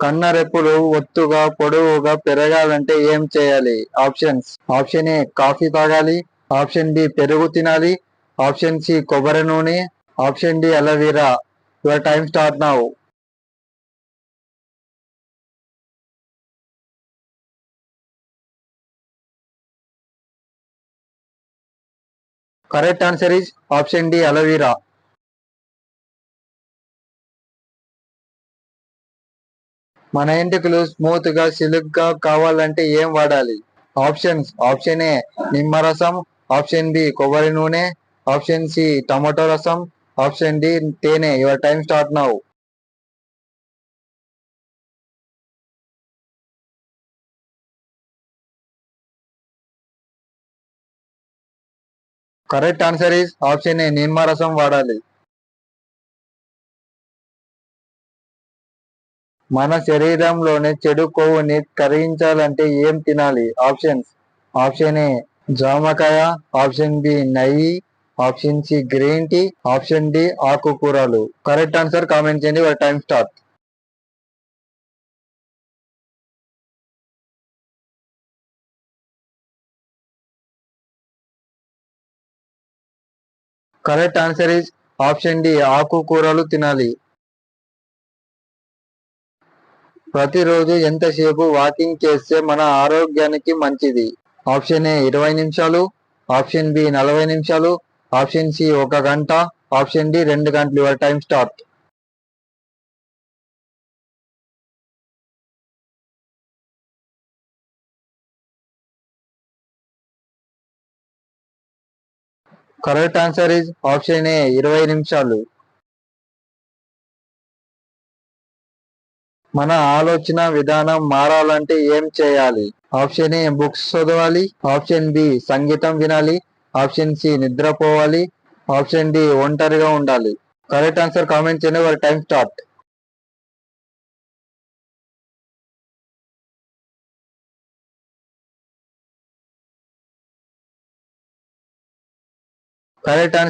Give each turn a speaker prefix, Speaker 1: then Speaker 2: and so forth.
Speaker 1: కన్నరెప్పులు ఒత్తుగా పొడవుగా పెరగాలంటే ఏం చేయాలి? ఆప్షన్స్: ఆప్షన్ ఏ కాఫీ తాగాలి, ఆప్షన్ బి పెరుగు తినాలి, ఆప్షన్ సి కొబ్బరి నూనె, option D aloe vera. Your time start now. Correct answer is option D aloe vera. మన ఎంటుకలు స్మూత్ గా సిల్క్ కావాలంటే ఏం వాడాలి? ఆప్షన్స్: ఆప్షన్ ఏ నిమ్మరసం, ఆప్షన్ బి కొబ్బరి నూనె, ఆప్షన్ సి టమాటో రసం, ఆప్షన్ డి తేనె. Your time start now. Correct answer is option A నిమ్మరసం వాడాలి. మన శరీరంలోని చెడు కొవ్వుని కరిగించాలంటే ఏం తినాలి? ఆప్షన్స్: ఆప్షన్ ఏ జామకాయ, ఆప్షన్ బి నెయ్యి, option C green tea, option D ఆకుకూరలు. కరెక్ట్ ఆన్సర్ కామెంట్ చేయండి. Your time start. Correct answer is option D ఆకుకూరలు తినాలి. ప్రతిరోజు ఎంతసేపు వాకింగ్ చేస్తే మన ఆరోగ్యానికి మంచిది? ఆప్షన్ ఏ 20 నిమిషాలు, ఆప్షన్ బి 40 నిమిషాలు, ఆప్షన్ సి 1 గంట, ఆప్షన్ డి 2 గంటలు. Your time start. Correct answer is option A 20 నిమిషాలు. మన ఆలోచన విధానం మారాలంటే ఏం చేయాలి? ఆప్షన్ ఏ బుక్స్ చదవాలి, ఆప్షన్ బి సంగీతం వినాలి, ఆప్షన్ సి నిద్రపోవాలి, ఆప్షన్ డి ఒంటరిగా ఉండాలి. కరెక్ట్ ఆన్సర్ కామెంట్ చేయండి. వారి టైం స్టార్ట్. Correct answer